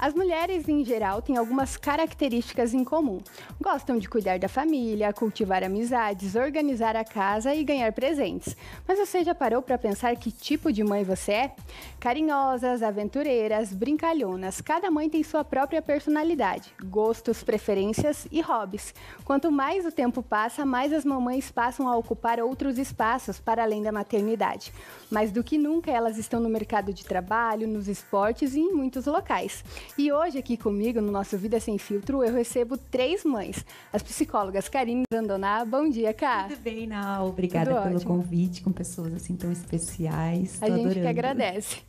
As mulheres, em geral, têm algumas características em comum. Gostam de cuidar da família, cultivar amizades, organizar a casa e ganhar presentes. Mas você já parou para pensar que tipo de mãe você é? Carinhosas, aventureiras, brincalhonas. Cada mãe tem sua própria personalidade, gostos, preferências e hobbies. Quanto mais o tempo passa, mais as mamães passam a ocupar outros espaços para além da maternidade. Mais do que nunca, elas estão no mercado de trabalho, nos esportes e em muitos locais. E hoje aqui comigo, no nosso Vida Sem Filtro, eu recebo 3 mães. As psicólogas Karine Zandoná. Bom dia, Ká. Tudo bem, Nau? Obrigada pelo convite, com pessoas assim tão especiais. A gente que agradece.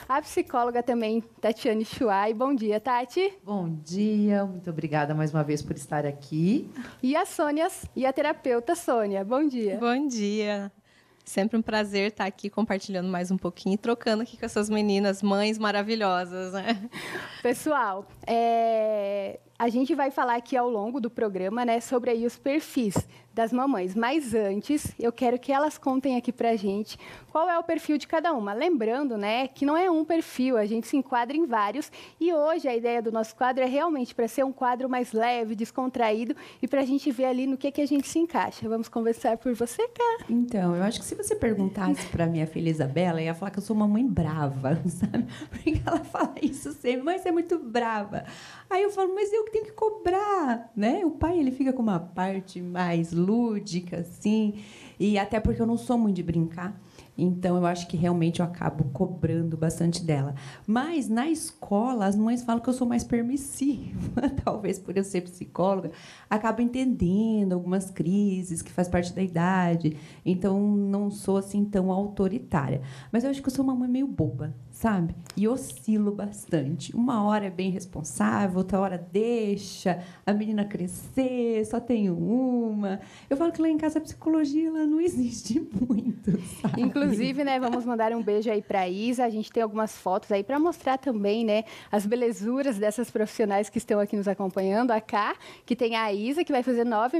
A psicóloga também, Tatiane Shuai. Bom dia, Tati. Bom dia, muito obrigada mais uma vez por estar aqui. E a Sônia, e a terapeuta Sônia. Bom dia. Bom dia. Sempre um prazer estar aqui compartilhando mais um pouquinho e trocando aqui com essas meninas, mães maravilhosas, né? Pessoal, a gente vai falar aqui ao longo do programa, né, sobre aí os perfis das mamães. Mas antes, eu quero que elas contem aqui pra gente qual é o perfil de cada uma. Lembrando, né, que não é um perfil, a gente se enquadra em vários. E hoje a ideia do nosso quadro é realmente para ser um quadro mais leve, descontraído e pra gente ver ali no que a gente se encaixa. Vamos conversar por você, Cá? Então, eu acho que se você perguntasse pra minha filha Isabela, ia falar que eu sou uma mãe brava, sabe? Porque ela fala isso sempre, mãe, você é muito brava. Aí eu falo, mas eu que tenho que cobrar, né? O pai, ele fica com uma parte mais lúdica, assim, e até porque eu não sou muito de brincar, então eu acho que realmente eu acabo cobrando bastante dela. Mas na escola, as mães falam que eu sou mais permissiva, talvez por eu ser psicóloga, acabo entendendo algumas crises que faz parte da idade, então não sou assim tão autoritária. Mas eu acho que eu sou uma mãe meio boba, sabe? E oscilo bastante. Uma hora é bem responsável, outra hora deixa a menina crescer, só tenho uma. Eu falo que lá em casa a psicologia ela não existe muito, sabe? Inclusive, né, vamos mandar um beijo aí para a Isa. A gente tem algumas fotos aí para mostrar também, né, as belezuras dessas profissionais que estão aqui nos acompanhando. A Cá, que tem a Isa, que vai fazer 9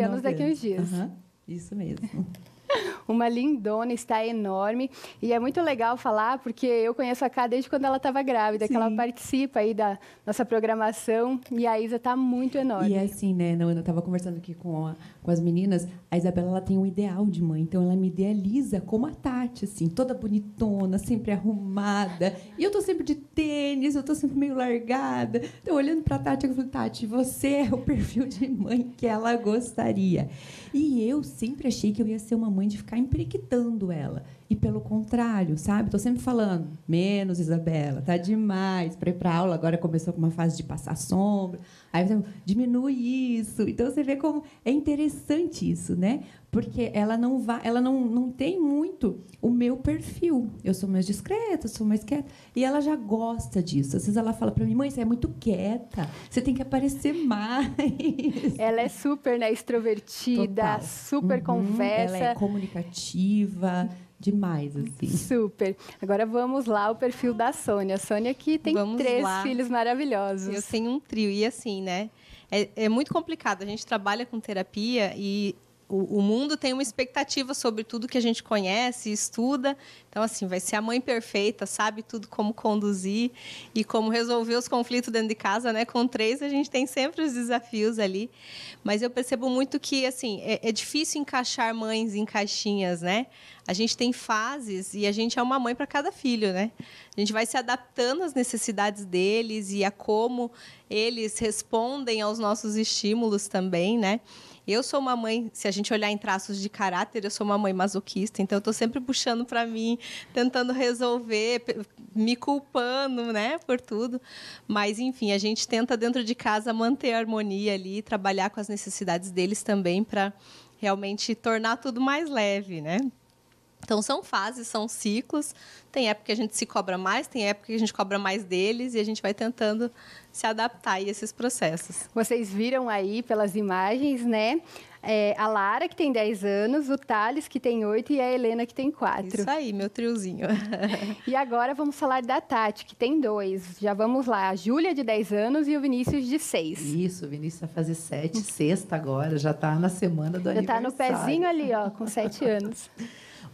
anos daqui a uns dias. Isso mesmo. Uma lindona, está enorme. E é muito legal falar, porque eu conheço a Cá desde quando ela estava grávida, que ela participa aí da nossa programação, e a Isa está muito enorme. E é assim, né, eu estava conversando aqui com as meninas, a Isabela ela tem um ideal de mãe, então ela me idealiza como a Tati, assim, toda bonitona, sempre arrumada, e eu tô sempre de tênis, eu tô sempre meio largada. Então, olhando para a Tati, eu falei, Tati, você é o perfil de mãe que ela gostaria. E eu sempre achei que eu ia ser uma mãe de ficar emprequitando ela. E pelo contrário, sabe? Estou sempre falando, menos, Isabela, tá demais. Para ir para aula, agora começou com uma fase de passar sombra. Aí você diminui isso. Então você vê como é interessante isso, né? Porque ela não tem muito o meu perfil. Eu sou mais discreta, sou mais quieta. E ela já gosta disso. Às vezes ela fala para mim, mãe, você é muito quieta, você tem que aparecer mais. Ela é super, né, extrovertida, Total. Super conversa. Ela é comunicativa. Demais, assim. Super. Agora vamos lá, o perfil da Sônia. Sônia que tem 3 filhos maravilhosos. Eu tenho um trio. E assim, né? É muito complicado. A gente trabalha com terapia e o mundo tem uma expectativa sobre tudo que a gente conhece, estuda. Então, assim, vai ser a mãe perfeita, sabe tudo como conduzir e como resolver os conflitos dentro de casa, né? Com 3, a gente tem sempre os desafios ali. Mas eu percebo muito que, assim, é difícil encaixar mães em caixinhas, né? A gente tem fases e a gente é uma mãe para cada filho, né? A gente vai se adaptando às necessidades deles e a como eles respondem aos nossos estímulos também, né? Eu sou uma mãe, se a gente olhar em traços de caráter, eu sou uma mãe masoquista, então eu estou sempre puxando para mim, tentando resolver, me culpando, né, por tudo. Mas, enfim, a gente tenta dentro de casa manter a harmonia ali, trabalhar com as necessidades deles também para realmente tornar tudo mais leve, né? Então, são fases, são ciclos. Tem época que a gente se cobra mais, tem época que a gente cobra mais deles e a gente vai tentando se adaptar a esses processos. Vocês viram aí pelas imagens, né? A Lara, que tem 10 anos, o Thales, que tem 8, e a Helena, que tem 4. Isso aí, meu triozinho. E agora vamos falar da Tati, que tem 2. Já vamos lá. A Júlia, de 10 anos, e o Vinícius, de 6. Isso, o Vinícius vai fazer 7, sexta agora, já está na semana do aniversário. Já está no pezinho ali, ó, com 7 anos.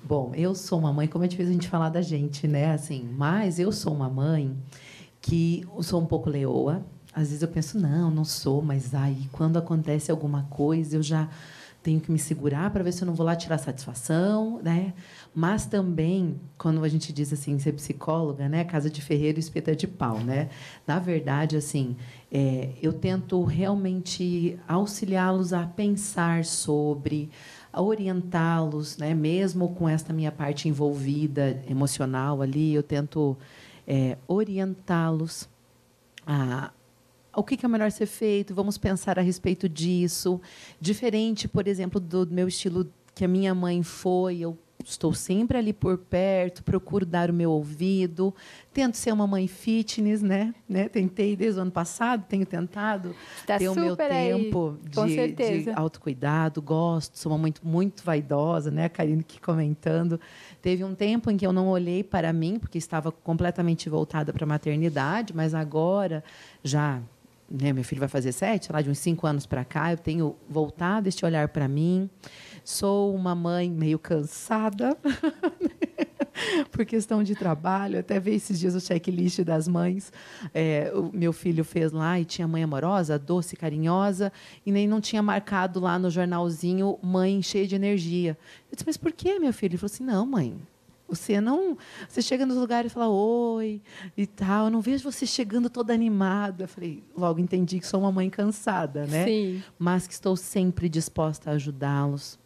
Bom, eu sou uma mãe, como é difícil a gente falar da gente, né? Assim, mas eu sou uma mãe que eu sou um pouco leoa. Às vezes eu penso, não sou, mas aí quando acontece alguma coisa, eu já tenho que me segurar para ver se eu não vou lá tirar satisfação, né? Mas também, quando a gente diz assim, ser psicóloga, né? Casa de ferreiro, espeta de pau, né? Na verdade, assim, eu tento realmente auxiliá-los a pensar sobre, a orientá-los, né? Mesmo com esta minha parte envolvida emocional ali, eu tento orientá-los a o que é melhor ser feito, vamos pensar a respeito disso. Diferente, por exemplo, do meu estilo que a minha mãe foi, eu estou sempre ali por perto, procuro dar o meu ouvido, tento ser uma mãe fitness, né? Tentei desde o ano passado, tenho tentado ter o meu tempo de autocuidado, gosto, sou uma mãe muito vaidosa, né? A Karine aqui comentando. Teve um tempo em que eu não olhei para mim, porque estava completamente voltada para a maternidade, mas agora já... meu filho vai fazer 7, lá de uns 5 anos para cá, eu tenho voltado este olhar para mim. Sou uma mãe meio cansada, por questão de trabalho. Até vi esses dias o checklist das mães. O meu filho fez lá e tinha mãe amorosa, doce, carinhosa, e nem não tinha marcado lá no jornalzinho mãe cheia de energia. Eu disse, mas por que, meu filho? Ele falou assim, não, mãe. Você chega nos lugares e fala oi e tal. Eu não vejo você chegando toda animada. Eu falei, logo entendi que sou uma mãe cansada, né? Sim. Mas que estou sempre disposta a ajudá-los.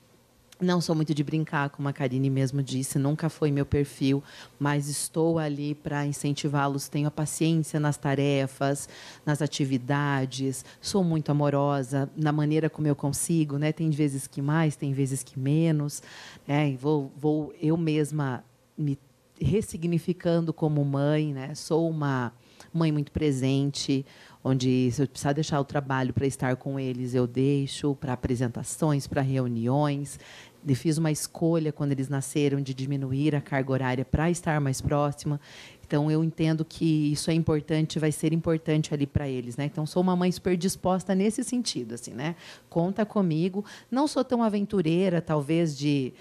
Não sou muito de brincar, como a Karine mesmo disse, nunca foi meu perfil, mas estou ali para incentivá-los. Tenho a paciência nas tarefas, nas atividades. Sou muito amorosa na maneira como eu consigo, né? Tem vezes que mais, tem vezes que menos, né? E vou eu mesma me ressignificando como mãe, né? Sou uma mãe muito presente, onde se eu precisar deixar o trabalho para estar com eles, eu deixo, para apresentações, para reuniões. Eu fiz uma escolha, quando eles nasceram, de diminuir a carga horária para estar mais próxima. Então, eu entendo que isso é importante, vai ser importante ali para eles, né? Então, sou uma mãe super disposta nesse sentido, assim, né? Conta comigo. Não sou tão aventureira, talvez, de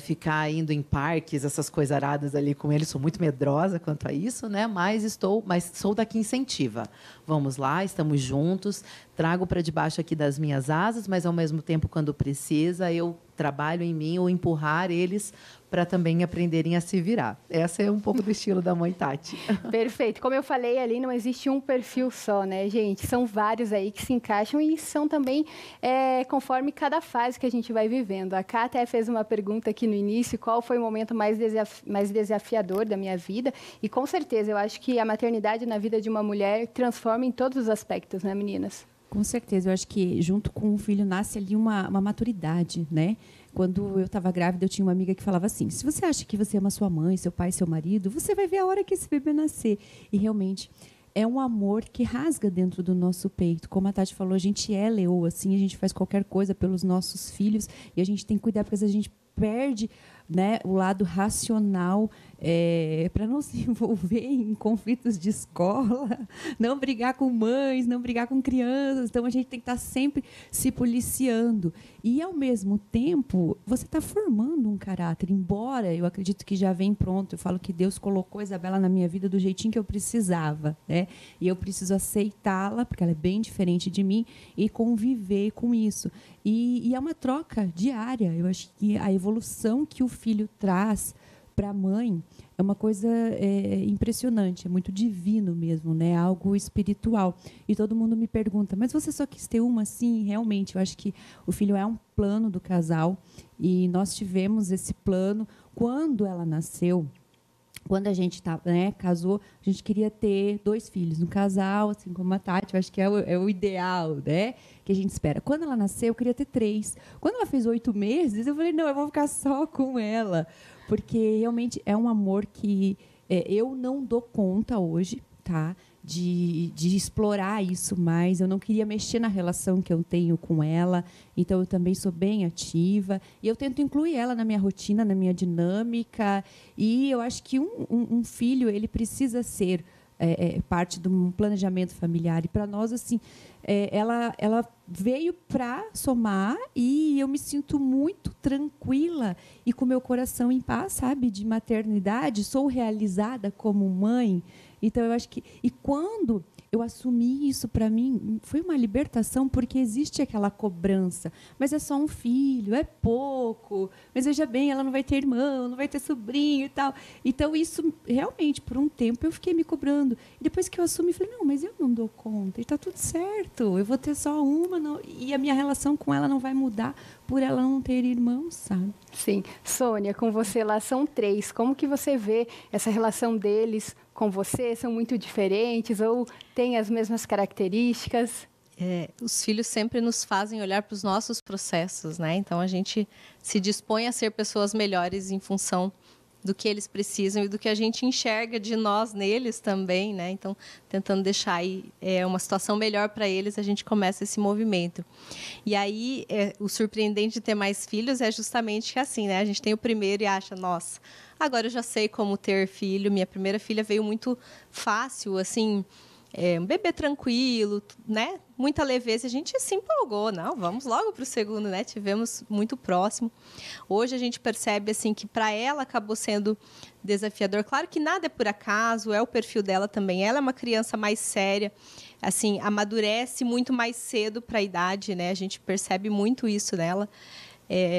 ficar indo em parques, essas coisas aradas ali com eles. Sou muito medrosa quanto a isso, né? Mas sou da que incentiva. Vamos lá, estamos juntos. Trago para debaixo aqui das minhas asas, mas, ao mesmo tempo, quando precisa, eu trabalho em mim ou empurrar eles para também aprenderem a se virar. Essa é um pouco do estilo da mãe Tati. Perfeito. Como eu falei ali, não existe um perfil só, né, gente? São vários aí que se encaixam e são também conforme cada fase que a gente vai vivendo. A Ká até fez uma pergunta aqui no início, qual foi o momento mais desafiador da minha vida? E, com certeza, eu acho que a maternidade na vida de uma mulher transforma em todos os aspectos, né, meninas? Com certeza, eu acho que junto com o filho nasce ali uma maturidade, né? Quando eu estava grávida, eu tinha uma amiga que falava assim, se você acha que você ama sua mãe, seu pai, seu marido, você vai ver a hora que esse bebê nascer. E realmente é um amor que rasga dentro do nosso peito. Como a Tati falou, a gente é leoa, assim, a gente faz qualquer coisa pelos nossos filhos e a gente tem que cuidar, porque às vezes a gente perde, né, o lado racional para não se envolver em conflitos de escola, não brigar com mães, não brigar com crianças. Então, a gente tem que estar sempre se policiando. E, ao mesmo tempo, você está formando um caráter, embora eu acredito que já vem pronto. Eu falo que Deus colocou a Isabela na minha vida do jeitinho que eu precisava, né? E eu preciso aceitá-la, porque ela é bem diferente de mim, e conviver com isso. E é uma troca diária. Eu acho que a evolução que o filho traz para a mãe é uma coisa impressionante, é muito divino mesmo, né? Algo espiritual. E todo mundo me pergunta, mas você só quis ter uma? Sim, realmente, eu acho que o filho é um plano do casal e nós tivemos esse plano quando ela nasceu. Quando a gente casou, a gente queria ter 2 filhos no casal, assim como a Tati, eu acho que é o ideal, né? Que a gente espera. Quando ela nasceu, eu queria ter 3. Quando ela fez 8 meses, eu falei, não, eu vou ficar só com ela. Porque realmente é um amor que eu não dou conta hoje, tá? De explorar isso mais. Eu não queria mexer na relação que eu tenho com ela, então eu também sou bem ativa. E eu tento incluir ela na minha rotina, na minha dinâmica. E eu acho que um filho ele precisa ser parte de um planejamento familiar. E para nós, assim, ela veio para somar e eu me sinto muito tranquila e com meu coração em paz, sabe? De maternidade, sou realizada como mãe. Então, eu acho que... E quando eu assumi isso para mim, foi uma libertação, porque existe aquela cobrança. Mas é só um filho, é pouco. Mas, veja bem, ela não vai ter irmão, não vai ter sobrinho e tal. Então, isso, realmente, por um tempo, eu fiquei me cobrando. E depois que eu assumi, falei, não, mas eu não dou conta. E está tudo certo. Eu vou ter só uma. Não, e a minha relação com ela não vai mudar por ela não ter irmãos, sabe? Sim. Sônia, com você lá são 3. Como que você vê essa relação deles com você? São muito diferentes ou têm as mesmas características? Os filhos sempre nos fazem olhar para os nossos processos, né? Então, a gente se dispõe a ser pessoas melhores em função do que eles precisam e do que a gente enxerga de nós neles também, né? Então, tentando deixar aí uma situação melhor para eles, a gente começa esse movimento. E aí, o surpreendente de ter mais filhos é justamente que assim, né? A gente tem o primeiro e acha, nossa, agora eu já sei como ter filho. Minha primeira filha veio muito fácil, assim, um bebê tranquilo, né? Muita leveza. A gente se empolgou, não, vamos logo para o segundo, né? Tivemos muito próximo. Hoje a gente percebe assim que para ela acabou sendo desafiador. Claro que nada é por acaso, é o perfil dela também. Ela é uma criança mais séria, assim, amadurece muito mais cedo para a idade, né? A gente percebe muito isso nela.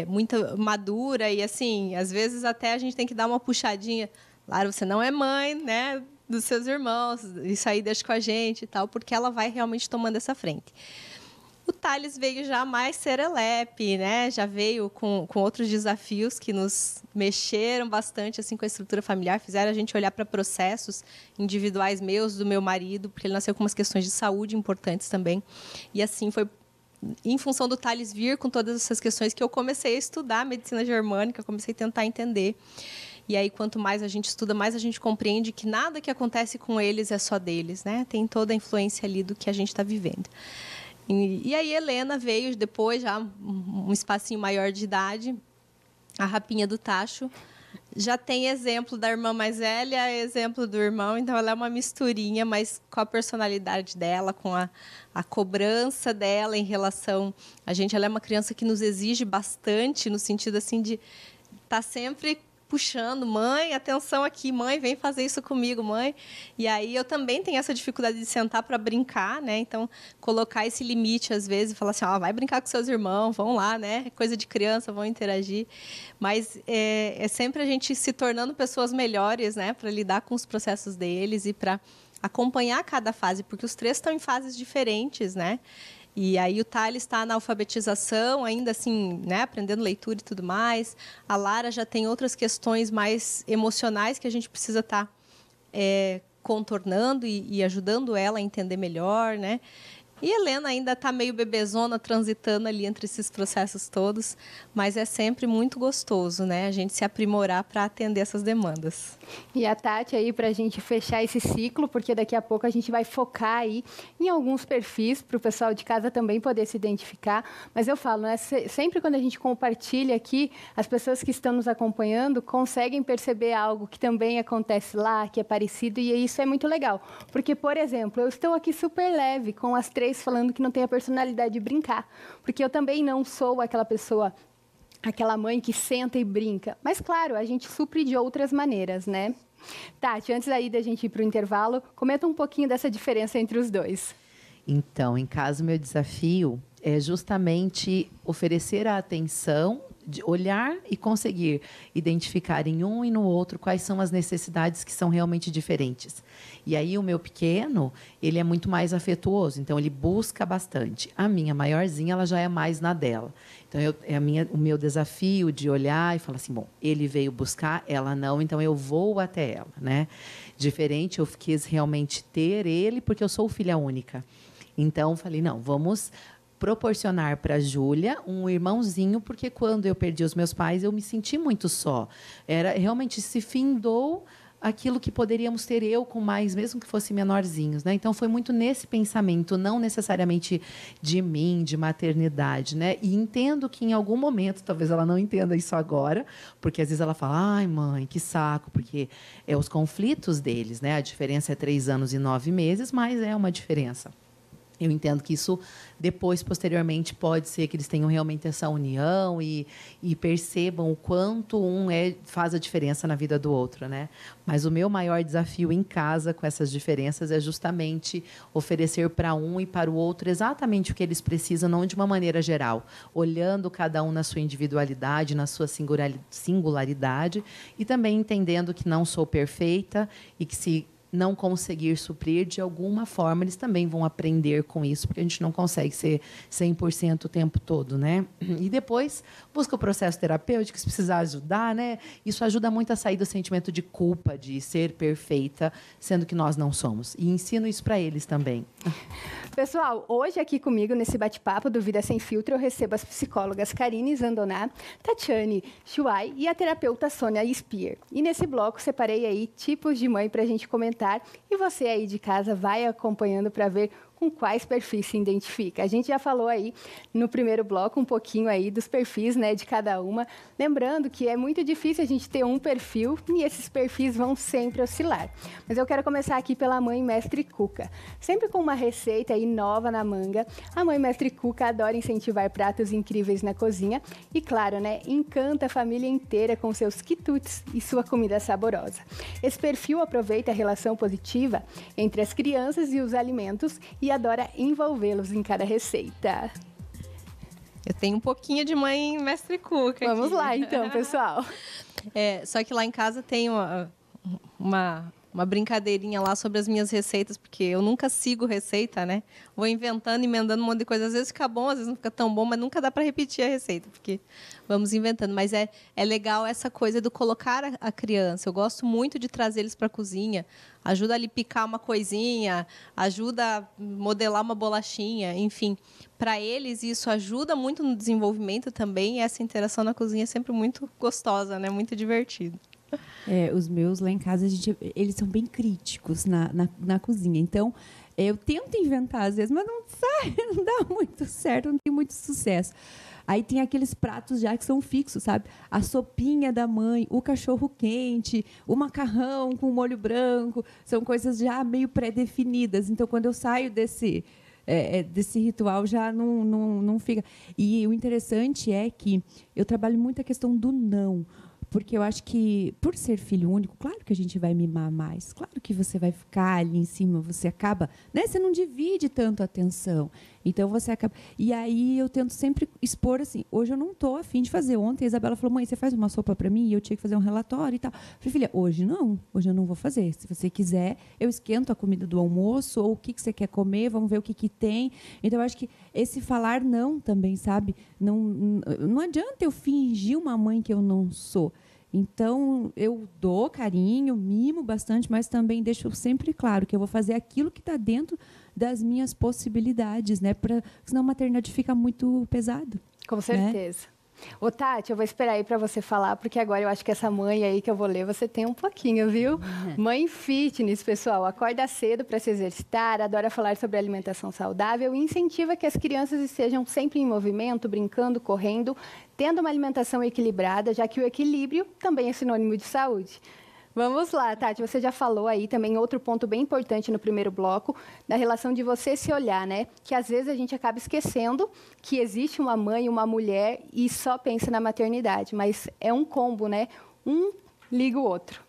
Muito madura e assim, às vezes até a gente tem que dar uma puxadinha. Claro, você não é mãe, né, dos seus irmãos, isso aí deixa com a gente e tal, porque ela vai realmente tomando essa frente. O Thales veio já mais serelepe, né? Já veio com outros desafios que nos mexeram bastante assim com a estrutura familiar, fizeram a gente olhar para processos individuais meus, do meu marido, porque ele nasceu com umas questões de saúde importantes também. E assim foi em função do Thales vir com todas essas questões que eu comecei a estudar medicina germânica, comecei a tentar entender. E aí, quanto mais a gente estuda, mais a gente compreende que nada que acontece com eles é só deles, né? Tem toda a influência ali do que a gente está vivendo. E aí, Helena veio depois, já um espacinho maior de idade, a rapinha do tacho. Já tem exemplo da irmã mais velha, exemplo do irmão, então ela é uma misturinha, mas com a personalidade dela, com a cobrança dela em relação a gente. Ela é uma criança que nos exige bastante, no sentido assim de estar sempre puxando, mãe, atenção aqui, mãe, vem fazer isso comigo, mãe. E aí eu também tenho essa dificuldade de sentar para brincar, né? Então, colocar esse limite às vezes, falar assim, vai brincar com seus irmãos, vão lá, né? É coisa de criança, vão interagir. Mas é sempre a gente se tornando pessoas melhores, né? Para lidar com os processos deles e para acompanhar cada fase, porque os 3 estão em fases diferentes, né? E aí o Thales está na alfabetização, ainda assim, né, aprendendo leitura e tudo mais. A Lara já tem outras questões mais emocionais que a gente precisa estar contornando e ajudando ela a entender melhor, né? E a Helena ainda está meio bebezona, transitando ali entre esses processos todos, mas é sempre muito gostoso, né? A gente se aprimorar para atender essas demandas. E a Tati aí, para a gente fechar esse ciclo, porque daqui a pouco a gente vai focar aí em alguns perfis para o pessoal de casa também poder se identificar. Mas eu falo, né? Sempre quando a gente compartilha aqui, as pessoas que estão nos acompanhando conseguem perceber algo que também acontece lá, que é parecido, e isso é muito legal. Porque, por exemplo, eu estou aqui super leve com as 3 falando que não tem a personalidade de brincar, porque eu também não sou aquela pessoa, aquela mãe que senta e brinca. Mas, claro, a gente supre de outras maneiras, né? Tati, antes aí da gente ir para o intervalo, comenta um pouquinho dessa diferença entre os dois. Então, em casa, o meu desafio é justamente oferecer a atenção, de olhar e conseguir identificar em um e no outro quais são as necessidades que são realmente diferentes. E aí o meu pequeno, ele é muito mais afetuoso, então ele busca bastante. A minha maiorzinha, ela já é mais na dela. Então, o meu desafio de olhar e falar assim, bom, ele veio buscar, ela não, então eu vou até ela, né? Diferente, eu quis realmente ter ele, porque eu sou filha única. Então, falei, não, vamos proporcionar para a Júlia um irmãozinho, porque quando eu perdi os meus pais, eu me senti muito só. Realmente se findou aquilo que poderíamos ter eu com mais, mesmo que fossem menorzinhos, né? Então foi muito nesse pensamento, não necessariamente de mim, de maternidade, né? E entendo que em algum momento, talvez ela não entenda isso agora, porque às vezes ela fala, ai mãe, que saco, porque é os conflitos deles, né? A diferença é 3 anos e 9 meses, mas é uma diferença. Eu entendo que isso, depois, posteriormente, pode ser que eles tenham realmente essa união e percebam o quanto faz a diferença na vida do outro, né? Mas o meu maior desafio em casa com essas diferenças é justamente oferecer para um e para o outro exatamente o que eles precisam, não de uma maneira geral, olhando cada um na sua individualidade, na sua singularidade e também entendendo que não sou perfeita e que se não conseguir suprir, de alguma forma, eles também vão aprender com isso, porque a gente não consegue ser 100% o tempo todo, né? E depois, busca o processo terapêutico, se precisar ajudar, né? Isso ajuda muito a sair do sentimento de culpa, de ser perfeita, sendo que nós não somos. E ensino isso para eles também. Pessoal, hoje aqui comigo, nesse bate-papo do Vida Sem Filtro, eu recebo as psicólogas Karine Zandoná, Tatiane Shuai e a terapeuta Sônia Spear. E nesse bloco, separei aí tipos de mãe para a gente comentar. E você aí de casa vai acompanhando para ver com quais perfis se identifica. A gente já falou aí no primeiro bloco um pouquinho aí dos perfis, né, de cada uma. Lembrando que é muito difícil a gente ter um perfil e esses perfis vão sempre oscilar. Mas eu quero começar aqui pela mãe Mestre Cuca. Sempre com uma receita aí nova na manga, a mãe Mestre Cuca adora incentivar pratos incríveis na cozinha e, claro, né, encanta a família inteira com seus quitutes e sua comida saborosa. Esse perfil aproveita a relação positiva entre as crianças e os alimentos e adora envolvê-los em cada receita. Eu tenho um pouquinho de mãe Mestre Cuca. Vamos lá, então, pessoal. Só que lá em casa tem uma brincadeirinha lá sobre as minhas receitas, porque eu nunca sigo receita, né? Vou inventando, emendando um monte de coisa. Às vezes fica bom, às vezes não fica tão bom, mas nunca dá para repetir a receita, porque vamos inventando. Mas é legal essa coisa do colocar a criança. Eu gosto muito de trazer eles para a cozinha. Ajuda ali a picar uma coisinha, ajuda a modelar uma bolachinha, enfim. Para eles, isso ajuda muito no desenvolvimento também. E essa interação na cozinha é sempre muito gostosa, né? Muito divertido. Os meus lá em casa, eles são bem críticos na cozinha. Então, eu tento inventar às vezes, mas não sai, não dá muito certo, não tem muito sucesso. Aí tem aqueles pratos já que são fixos, sabe? A sopinha da mãe, o cachorro quente, o macarrão com molho branco, são coisas já meio pré-definidas. Então, quando eu saio desse ritual, já não fica. E o interessante é que eu trabalho muito a questão do não. Porque eu acho que, por ser filho único, claro que a gente vai mimar mais. Claro que você vai ficar ali em cima, você acaba... né? Você não divide tanto a atenção. Então, você acaba... E aí, eu tento sempre expor assim, hoje eu não estou a fim de fazer. Ontem, a Isabela falou, mãe, você faz uma sopa para mim? E eu tinha que fazer um relatório e tal. Eu falei, filha, hoje não. Hoje eu não vou fazer. Se você quiser, eu esquento a comida do almoço, ou o que você quer comer, vamos ver o que tem. Então, eu acho que esse falar não também, sabe? Não adianta eu fingir uma mãe que eu não sou. Então, eu dou carinho, mimo bastante, mas também deixo sempre claro que eu vou fazer aquilo que está dentro das minhas possibilidades, né? Senão a maternidade fica muito pesado. Com certeza. Né? Ô, Tati, eu vou esperar aí para você falar, porque agora eu acho que essa mãe aí que eu vou ler, você tem um pouquinho, viu? Mãe fitness, pessoal, acorda cedo para se exercitar, adora falar sobre alimentação saudável e incentiva que as crianças estejam sempre em movimento, brincando, correndo, tendo uma alimentação equilibrada, já que o equilíbrio também é sinônimo de saúde. Vamos lá, Tati, você já falou aí também outro ponto bem importante no primeiro bloco, da relação de você se olhar, né? Que às vezes a gente acaba esquecendo que existe uma mãe, uma mulher e só pensa na maternidade, mas é um combo, né? Um liga o outro.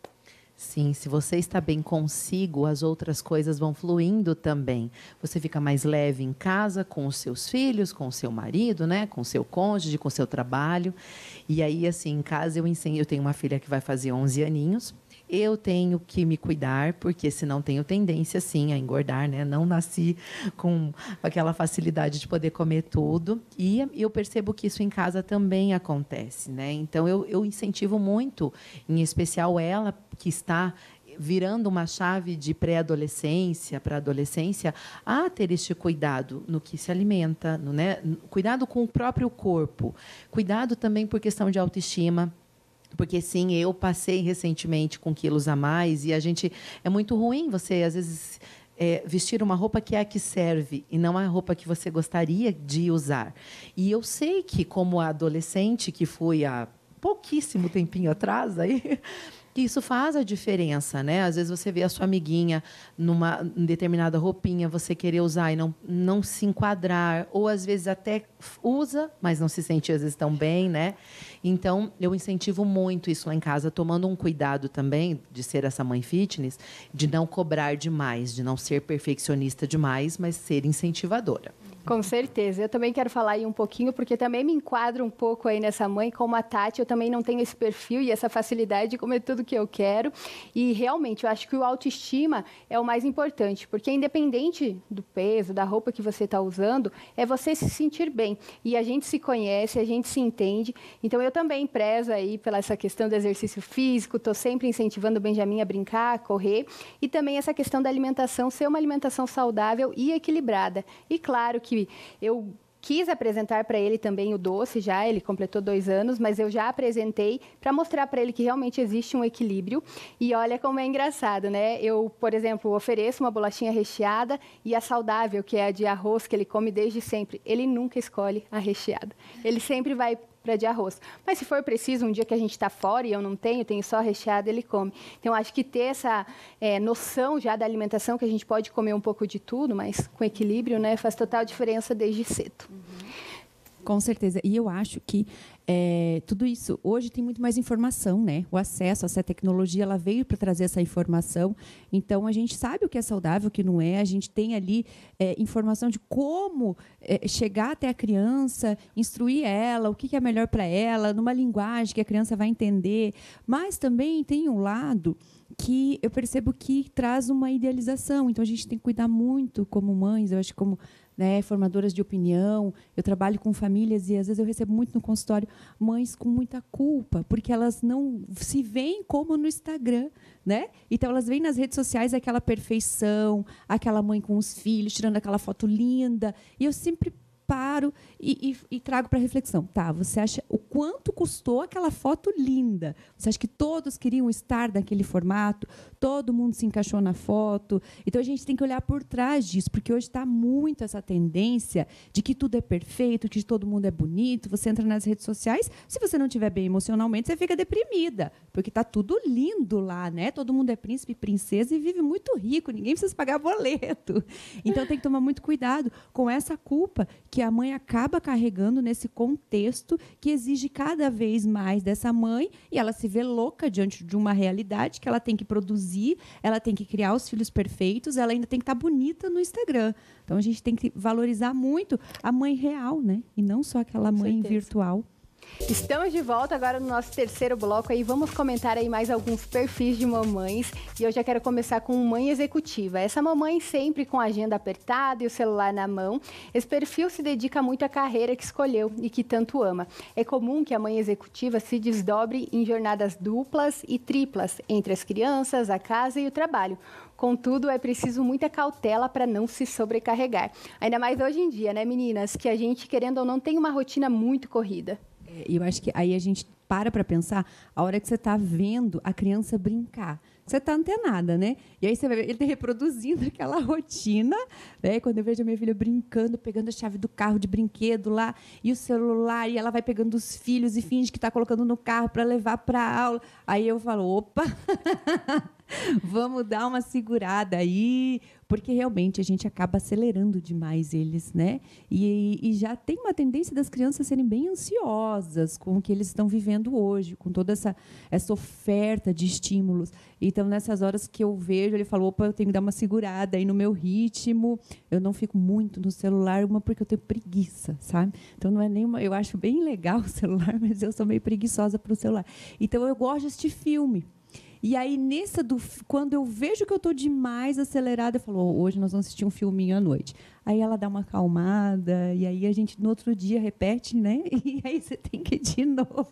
Sim, se você está bem consigo, as outras coisas vão fluindo também. Você fica mais leve em casa, com os seus filhos, com o seu marido, né? Com o seu cônjuge, com o seu trabalho. E aí, assim, em casa eu tenho uma filha que vai fazer 11 aninhos. Eu tenho que me cuidar, porque senão tenho tendência, sim, a engordar, né? Não nasci com aquela facilidade de poder comer tudo. E eu percebo que isso em casa também acontece, né? Então, eu incentivo muito, em especial ela, que está virando uma chave de pré-adolescência para adolescência, a ter este cuidado no que se alimenta, né? Cuidado com o próprio corpo. Cuidado também por questão de autoestima. Porque, sim, eu passei recentemente com quilos a mais e é muito ruim você, às vezes, vestir uma roupa que é a que serve e não a roupa que você gostaria de usar. E eu sei que, como adolescente que fui há pouquíssimo tempinho atrás, aí, Isso faz a diferença, né? Às vezes você vê a sua amiguinha numa determinada roupinha, você querer usar e não se enquadrar, ou às vezes até usa, mas não se sente às vezes tão bem, né? Então, eu incentivo muito isso lá em casa, tomando um cuidado também de ser essa mãe fitness, de não cobrar demais, de não ser perfeccionista demais, mas ser incentivadora. Com certeza. Eu também quero falar aí um pouquinho, porque também me enquadro um pouco aí nessa mãe, como a Tati, eu também não tenho esse perfil e essa facilidade de comer tudo que eu quero. E realmente, eu acho que o autoestima é o mais importante, porque independente do peso, da roupa que você está usando, é você se sentir bem. E a gente se conhece, a gente se entende. Então, eu também prezo aí pela essa questão do exercício físico, estou sempre incentivando o Benjamin a brincar, a correr. E também essa questão da alimentação, ser uma alimentação saudável e equilibrada. E claro que eu quis apresentar para ele também o doce já, ele completou 2 anos, mas eu já apresentei para mostrar para ele que realmente existe um equilíbrio. E olha como é engraçado, né? Eu, por exemplo, ofereço uma bolachinha recheada e a saudável, que é a de arroz, que ele come desde sempre. Ele nunca escolhe a recheada. Ele sempre vai para de arroz. Mas se for preciso, um dia que a gente está fora e eu não tenho só recheado, ele come. Então, acho que ter essa noção já da alimentação, que a gente pode comer um pouco de tudo, mas com equilíbrio, né, faz total diferença desde cedo. Com certeza. E eu acho que tudo isso, hoje tem muito mais informação, né? O acesso a essa tecnologia, ela veio para trazer essa informação. Então, a gente sabe o que é saudável, o que não é. A gente tem ali informação de como chegar até a criança, instruir ela, o que é melhor para ela, numa linguagem que a criança vai entender. Mas também tem um lado que eu percebo que traz uma idealização. Então, a gente tem que cuidar muito como mães, eu acho que como formadoras de opinião, eu trabalho com famílias e às vezes eu recebo muito no consultório mães com muita culpa, porque elas não se veem como no Instagram, né? Então elas veem nas redes sociais aquela perfeição, aquela mãe com os filhos, tirando aquela foto linda, e eu sempre paro e trago para reflexão. Tá, você acha o quanto custou aquela foto linda? Você acha que todos queriam estar naquele formato? Todo mundo se encaixou na foto? Então, a gente tem que olhar por trás disso, porque hoje está muito essa tendência de que tudo é perfeito, que todo mundo é bonito. Você entra nas redes sociais, se você não estiver bem emocionalmente, você fica deprimida, porque está tudo lindo lá, né? Todo mundo é príncipe e princesa e vive muito rico, ninguém precisa pagar boleto. Então, tem que tomar muito cuidado com essa culpa que a mãe acaba carregando nesse contexto que exige cada vez mais dessa mãe e ela se vê louca diante de uma realidade que ela tem que produzir, ela tem que criar os filhos perfeitos, ela ainda tem que estar bonita no Instagram. Então, a gente tem que valorizar muito a mãe real, né? E não só aquela mãe virtual. Estamos de volta agora no nosso terceiro bloco aí, vamos comentar aí mais alguns perfis de mamães e eu já quero começar com mãe executiva. Essa mamãe sempre com a agenda apertada e o celular na mão. Esse perfil se dedica muito à carreira que escolheu e que tanto ama. É comum que a mãe executiva se desdobre em jornadas duplas e triplas entre as crianças, a casa e o trabalho. Contudo, é preciso muita cautela para não se sobrecarregar. Ainda mais hoje em dia, né, meninas? Que a gente, querendo ou não, tem uma rotina muito corrida. Eu acho que aí a gente para pensar a hora que você está vendo a criança brincar. Você está antenada, né? E aí você vai ver ele reproduzindo aquela rotina, né? Quando eu vejo a minha filha brincando, pegando a chave do carro de brinquedo lá, e o celular, e ela vai pegando os filhos e finge que está colocando no carro para levar para a aula. Aí eu falo, opa, vamos dar uma segurada aí, porque realmente a gente acaba acelerando demais eles, né? E já tem uma tendência das crianças serem bem ansiosas com o que eles estão vivendo hoje, com toda essa oferta de estímulos. Então, nessas horas que eu vejo, ele falou, opa, eu tenho que dar uma segurada aí no meu ritmo, eu não fico muito no celular, porque eu tenho preguiça, sabe? Então, não é nenhuma... Eu acho bem legal o celular, mas eu sou meio preguiçosa para o celular. Então, eu gosto de assistir filme. E aí, quando eu vejo que eu estou demais acelerada, eu falo, hoje nós vamos assistir um filminho à noite. Aí ela dá uma acalmada, e aí a gente, no outro dia, repete, né? E aí você tem que, de novo,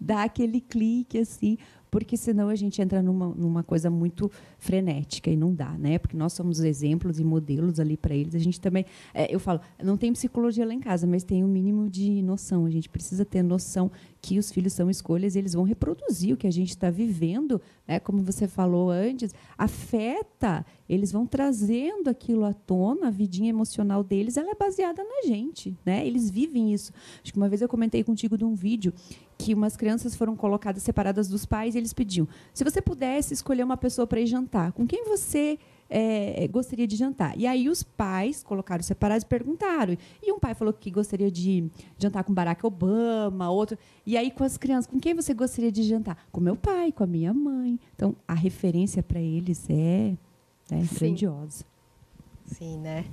dar aquele clique, assim, porque senão a gente entra numa coisa muito frenética e não dá, né? Porque nós somos exemplos e modelos ali para eles. A gente também, eu falo, não tem psicologia lá em casa, mas tem um mínimo de noção. A gente precisa ter noção que os filhos são escolhas e eles vão reproduzir o que a gente está vivendo, né? Como você falou antes, afeta, eles vão trazendo aquilo à tona, a vidinha emocional deles, ela é baseada na gente, né? Eles vivem isso. Acho que uma vez eu comentei contigo de um vídeo que umas crianças foram colocadas separadas dos pais e eles pediam: se você pudesse escolher uma pessoa para ir jantar, com quem você gostaria de jantar? E aí os pais colocaram separados e perguntaram. E um pai falou que gostaria de jantar com Barack Obama, outro. E aí com as crianças, com quem você gostaria de jantar? Com meu pai, com a minha mãe. Então a referência para eles é grandiosa. Sim, né?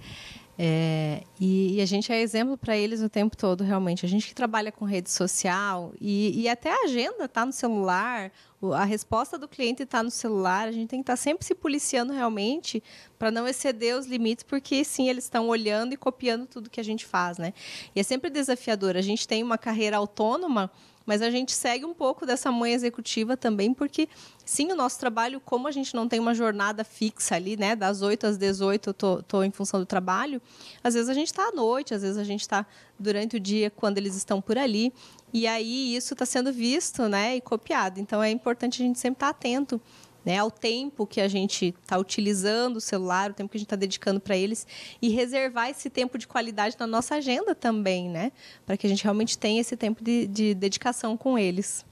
E a gente é exemplo para eles o tempo todo, realmente. A gente que trabalha com rede social e até a agenda está no celular, a resposta do cliente está no celular, a gente tem que estar sempre se policiando realmente para não exceder os limites, porque sim, eles estão olhando e copiando tudo que a gente faz, né? E é sempre desafiador. A gente tem uma carreira autônoma, mas a gente segue um pouco dessa mãe executiva também, porque, sim, o nosso trabalho, como a gente não tem uma jornada fixa ali, né, das 8 às 18 eu tô em função do trabalho, às vezes a gente está à noite, às vezes a gente está durante o dia, quando eles estão por ali, e aí isso está sendo visto, né, e copiado. Então, é importante a gente sempre estar atento, né, ao tempo que a gente está utilizando o celular, o tempo que a gente está dedicando para eles, e reservar esse tempo de qualidade na nossa agenda também, né, para que a gente realmente tenha esse tempo de dedicação com eles.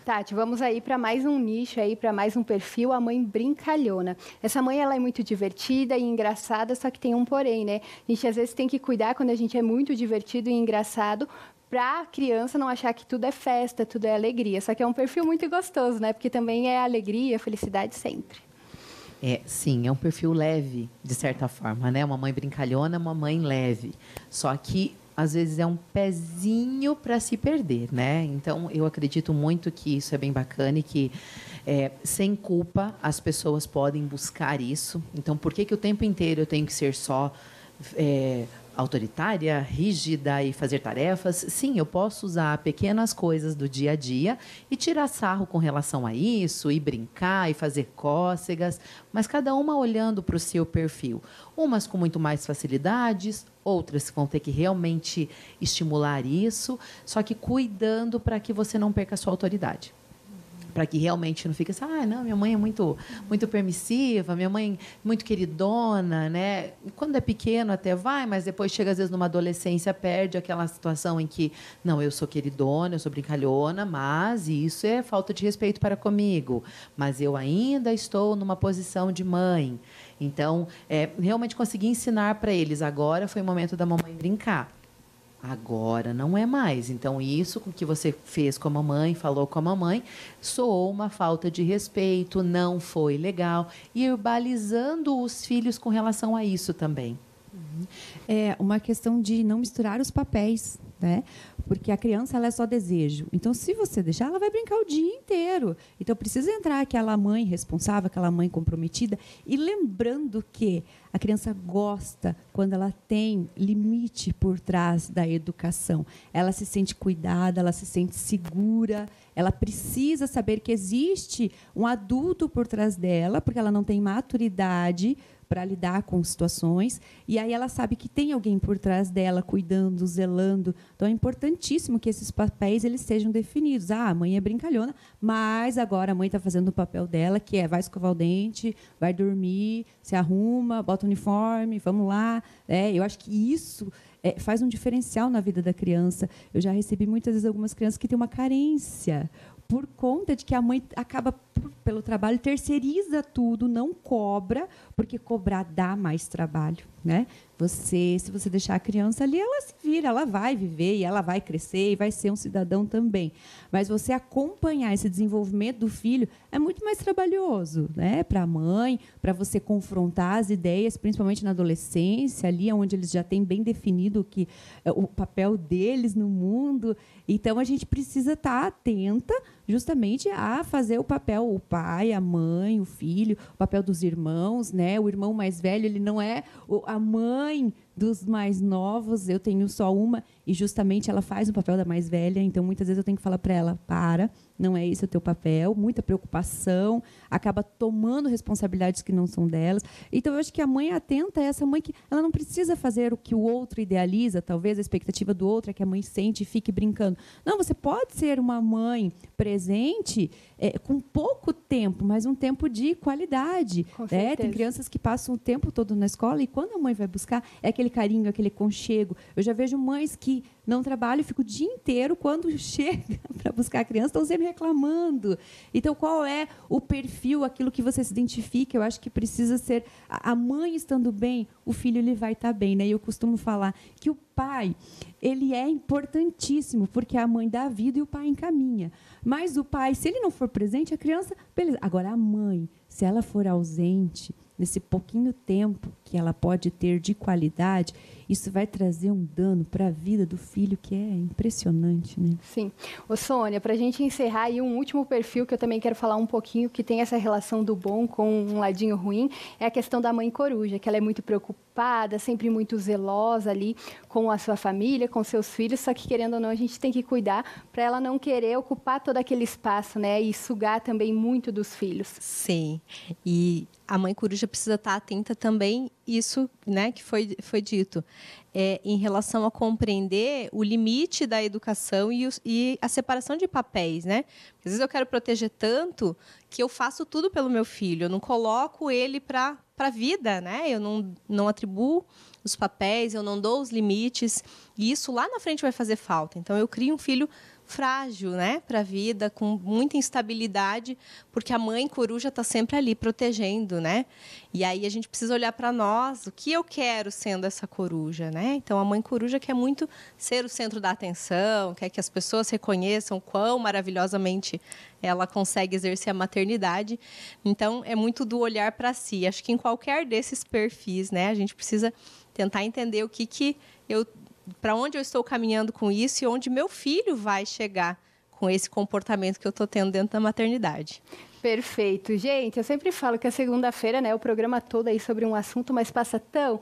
Tati, vamos aí para mais um nicho, aí para mais um perfil, a mãe brincalhona. Essa mãe, ela é muito divertida e engraçada, só que tem um porém, né? A gente às vezes tem que cuidar quando a gente é muito divertido e engraçado, para a criança não achar que tudo é festa, tudo é alegria. Só que é um perfil muito gostoso, né? Porque também é alegria, felicidade sempre. Sim, é um perfil leve, de certa forma, né? Uma mãe brincalhona, uma mãe leve. Só que, às vezes, é um pezinho para se perder, né? Então, eu acredito muito que isso é bem bacana e que, sem culpa, as pessoas podem buscar isso. Então, por que o tempo inteiro eu tenho que ser só autoritária, rígida e fazer tarefas? Sim, eu posso usar pequenas coisas do dia a dia e tirar sarro com relação a isso, e brincar e fazer cócegas, mas cada uma olhando para o seu perfil. Umas com muito mais facilidades, outras vão ter que realmente estimular isso, só que cuidando para que você não perca a sua autoridade. Para que realmente não fique assim, não, minha mãe é muito permissiva, minha mãe é muito queridona, né? Quando é pequeno até vai, mas depois chega, às vezes, numa adolescência, perde aquela situação em que, não, eu sou queridona, eu sou brincalhona, mas isso é falta de respeito para comigo. Mas eu ainda estou numa posição de mãe. Então, realmente conseguir ensinar para eles, agora foi o momento da mamãe brincar. Agora não é mais. Então, isso que você fez com a mamãe, falou com a mamãe, soou uma falta de respeito, não foi legal. E ir balizando os filhos com relação a isso também. É uma questão de não misturar os papéis, né? Porque a criança, ela é só desejo. Então, se você deixar, ela vai brincar o dia inteiro. Então, precisa entrar aquela mãe responsável, aquela mãe comprometida, e lembrando que a criança gosta quando ela tem limite por trás da educação. Ela se sente cuidada, ela se sente segura, ela precisa saber que existe um adulto por trás dela, porque ela não tem maturidade para lidar com situações, e aí ela sabe que tem alguém por trás dela, cuidando, zelando. Então, é importantíssimo que esses papéis eles sejam definidos. A mãe é brincalhona, mas agora a mãe está fazendo o papel dela, que vai escovar o dente, vai dormir, se arruma, bota o uniforme, vamos lá. Eu acho que isso faz um diferencial na vida da criança. Eu já recebi muitas vezes algumas crianças que têm uma carência, por conta de que a mãe acaba, pelo trabalho, terceiriza tudo, não cobra, porque cobrar dá mais trabalho, né? Se você deixar a criança ali, ela se vira, ela vai viver e ela vai crescer e vai ser um cidadão também. Mas você acompanhar esse desenvolvimento do filho é muito mais trabalhoso, né? Para a mãe, para você confrontar as ideias, principalmente na adolescência, ali onde eles já têm bem definido o papel deles no mundo. Então, a gente precisa estar atenta justamente a fazer o papel, o pai, a mãe, o filho, o papel dos irmãos, né? O irmão mais velho, ele não é a mãe dos mais novos, eu tenho só uma, e justamente ela faz o papel da mais velha, então muitas vezes eu tenho que falar para ela, não é esse o teu papel, muita preocupação, acaba tomando responsabilidades que não são delas. Então, eu acho que a mãe atenta é essa mãe que ela não precisa fazer o que o outro idealiza, talvez a expectativa do outro é que a mãe sente e fique brincando. Não, você pode ser uma mãe presente com pouco tempo, mas um tempo de qualidade. Tem crianças que passam o tempo todo na escola e quando a mãe vai buscar, é aquele aquele carinho, aquele aconchego. Eu já vejo mães que não trabalham, ficam o dia inteiro, quando chega para buscar a criança, estão sempre reclamando. Então, qual é o perfil, aquilo que você se identifica? Eu acho que precisa ser... A mãe estando bem, o filho ele vai estar bem, né? E eu costumo falar que o pai, ele é importantíssimo, porque a mãe dá a vida e o pai encaminha. Mas o pai, se ele não for presente, a criança... Beleza. Agora, a mãe, se ela for ausente, nesse pouquinho tempo que ela pode ter de qualidade, isso vai trazer um dano para a vida do filho que é impressionante, né? Sim. Ô, Sônia, para a gente encerrar aí um último perfil que eu também quero falar um pouquinho, que tem essa relação do bom com um ladinho ruim, é a questão da mãe coruja, que ela é muito preocupada, sempre muito zelosa ali com a sua família, com seus filhos, só que querendo ou não, a gente tem que cuidar para ela não querer ocupar todo aquele espaço, né? E sugar também muito dos filhos. Sim. E a mãe coruja precisa estar atenta também, isso, né, que foi dito, em relação a compreender o limite da educação e a separação de papéis, né? Às vezes eu quero proteger tanto que eu faço tudo pelo meu filho, eu não coloco ele para a vida, né? Eu não atribuo os papéis, eu não dou os limites, e isso lá na frente vai fazer falta. Então, eu crio um filho frágil, né, para a vida, com muita instabilidade, porque a mãe coruja está sempre ali protegendo, né? E aí a gente precisa olhar para nós, o que eu quero sendo essa coruja, né? Então a mãe coruja quer muito ser o centro da atenção, quer que as pessoas reconheçam quão maravilhosamente ela consegue exercer a maternidade. Então é muito do olhar para si. Acho que em qualquer desses perfis, né, a gente precisa tentar entender o que eu, para onde eu estou caminhando com isso e onde meu filho vai chegar com esse comportamento que eu estou tendo dentro da maternidade. Perfeito. Gente, eu sempre falo que a segunda-feira, né, o programa todo aí sobre um assunto, mas passa tão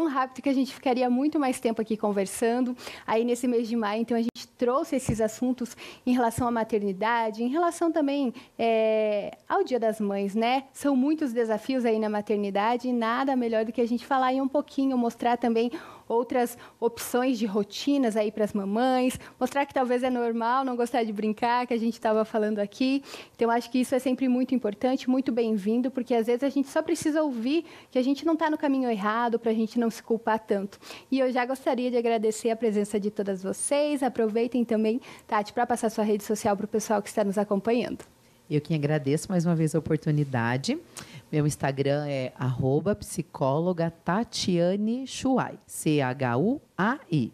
rápido que a gente ficaria muito mais tempo aqui conversando. Aí, nesse mês de maio, então, a gente trouxe esses assuntos em relação à maternidade, em relação também ao Dia das Mães, né? São muitos desafios aí na maternidade e nada melhor do que a gente falar aí um pouquinho, mostrar também outras opções de rotinas aí para as mamães, mostrar que talvez é normal não gostar de brincar, que a gente estava falando aqui. Então, acho que isso é sempre muito importante, muito bem-vindo, porque às vezes a gente só precisa ouvir que a gente não está no caminho errado, para a gente não se culpar tanto. E eu já gostaria de agradecer a presença de todas vocês. Aproveitem também, Tati, para passar sua rede social para o pessoal que está nos acompanhando. Eu que agradeço mais uma vez a oportunidade. Meu Instagram é @psicóloga Tatiane Chuai, Chuai.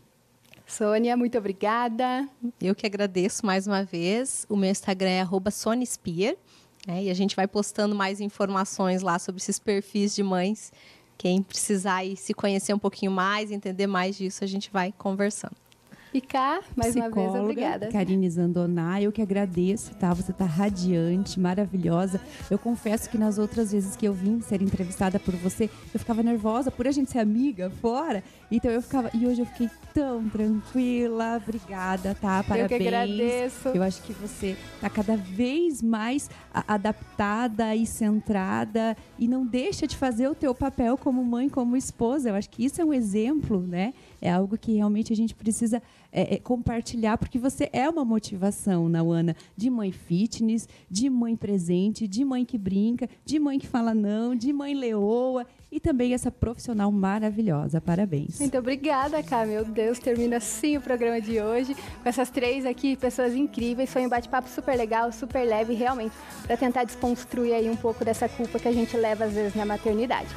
Sônia, muito obrigada. Eu que agradeço mais uma vez. O meu Instagram é @soniaspier, né? E a gente vai postando mais informações lá sobre esses perfis de mães. Quem precisar aí se conhecer um pouquinho mais, entender mais disso, a gente vai conversando. E cá, mais uma vez, obrigada. Karine Zandoná, eu que agradeço, tá? Você tá radiante, maravilhosa. Eu confesso que nas outras vezes que eu vim ser entrevistada por você, eu ficava nervosa por a gente ser amiga fora. Então eu ficava... E hoje eu fiquei tão tranquila. Obrigada, tá? Parabéns. Eu que agradeço. Eu acho que você tá cada vez mais adaptada e centrada e não deixa de fazer o teu papel como mãe, como esposa. Eu acho que isso é um exemplo, né? É algo que realmente a gente precisa compartilhar, porque você é uma motivação, Nauana, de mãe fitness, de mãe presente, de mãe que brinca, de mãe que fala não, de mãe leoa e também essa profissional maravilhosa. Parabéns. Muito obrigada, Cá. Meu Deus, termina assim o programa de hoje, com essas três aqui, pessoas incríveis. Foi um bate-papo super legal, super leve, realmente, para tentar desconstruir aí um pouco dessa culpa que a gente leva às vezes na maternidade.